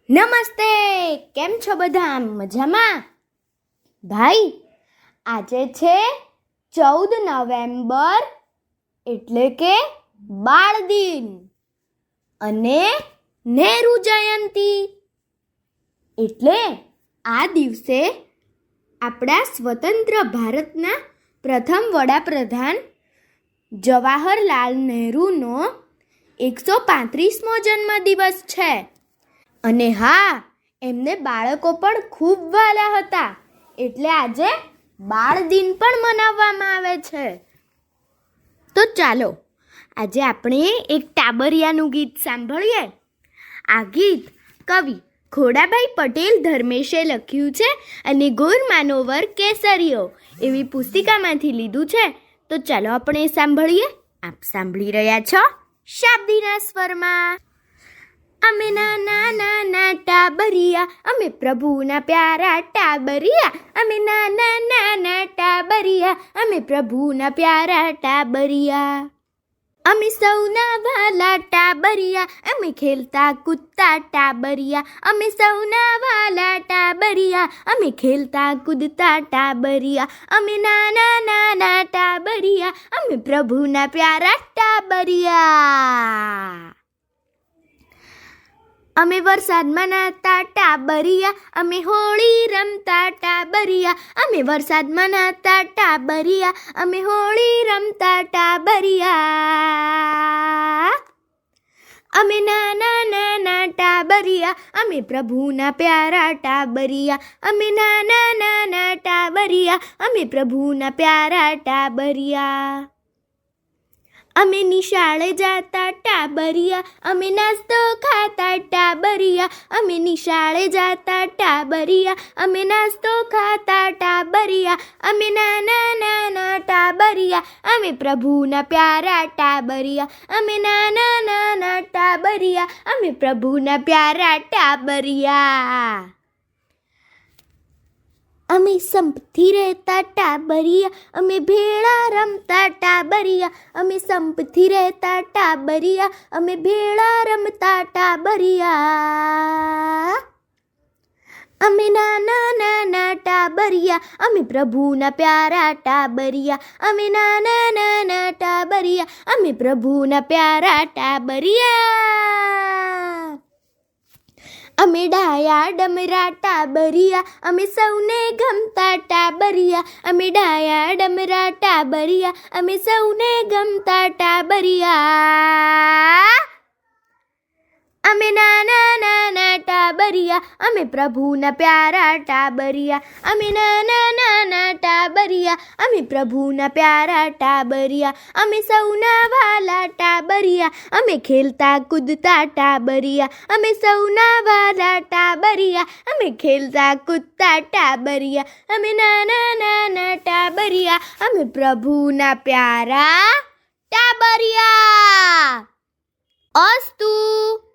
નમસ્તે, કેમ છો બધા? મજામાં? ભાઈ, આજે છે 14 નવેમ્બર એટલે કે બાળ દિન અને નહેરુ જયંતી. એટલે આ દિવસે આપણા સ્વતંત્ર ભારતના પ્રથમ વડાપ્રધાન જવાહરલાલ નહેરુનો 135મો જન્મદિવસ છે. અને હા, એમને બાળકો પણ ખૂબ વહાલા હતા, એટલે આજે બાળ દિન પણ મનાવવામાં આવે છે. તો ચાલો આજે આપણે એક ટાબરિયાનું ગીત સાંભળીએ. આ ગીત કવિ ખોડાભાઈ પટેલ ધર્મેશે લખ્યું છે અને ગોર માનોવર કેસરીઓ એવી પુસ્તિકામાંથી લીધું છે. તો ચાલો આપણે સાંભળીએ. આપ સાંભળી રહ્યા છો શાબ્દીના સ્વરમાં. અમે નાના નાના ટાબરિયા, અમે પ્રભુના પ્યારા ટાબરિયા. અમે નાના નાના ટાબરિયા, અમે પ્રભુના પ્યારા ટાબરિયા. અમે સૌના વાલા ટાબરિયા, અમે ખેલતા કૂદતા ટાબરિયા. અમે સૌના વાલા ટાબરિયા, અમે ખેલતા કૂદતા ટાબરિયા. અમે નાના નાના ટાબરિયા, અમે પ્રભુના પ્યારા ટાબરિયા. અમે વરસાદમાં નાતા ટાબરિયા, અમે હોળી રમતા ટાબરિયા. અમે વરસાદમાં નાતા ટાબરિયા, અમે હોળી રમતા ટાબરિયા. અમે નાના નાના ટાબરિયા, અમે પ્રભુના પ્યારા ટાબરિયા. અમે નાના નાના ટાબરિયા, અમે પ્રભુના પ્યારા ટાબરિયા. અમે નિશાળે જાતા ટાબરિયા, અમે નાસ્તો ખાતા ટાબરિયા. અમે નિશાળે જાતા ટાબરિયા, અમે નાસ્તો ખાતા ટાબરિયા. અમે નાના નાના ટાબરિયા, અમે પ્રભુના પ્યારા ટાબરિયા. અમે નાના નાના ટાબરિયા, અમે પ્રભુના પ્યારા ટાબરિયા. અમે સંપથી રહેતા ટાબરિયા, અમે ભેળા રમતા ટાબરિયા. અમે સંપથી રહેતા ટાબરિયા, અમે ભેળા રમતા ટાબરિયા. અમે નાના નાના ટાબરિયા, અમે પ્રભુના પ્યારા ટાબરિયા. અમે નાના નાના ટાબરિયા, અમે પ્રભુના પ્યારા ટાબરિયા. અમે ડાયા ડમરા ટાબરિયા, અમે સૌને ગમતા ટાબરિયા. અમે ડાયા ડમરા ટાબરિયા, અમે સૌને ગમતા ટાબરિયા. અમે નાના નાના ટાબરિયા, અમે પ્રભુના પ્યારા ટાબરિયા. અમે નાના નાના ટાબરિયા, અમે પ્રભુના પ્યારા ટાબરિયા. અમે સૌના વાલા ટાબરિયા, અમે ખેલતા કૂદતા ટાબરિયા. અમે સૌના વાલા ટાબરિયા, અમે ખેલતા કૂદતા ટાબરિયા. અમે નાના નાના ટાબરિયા, અમે પ્રભુના પ્યારા ટાબરિયા. અસ્તુ.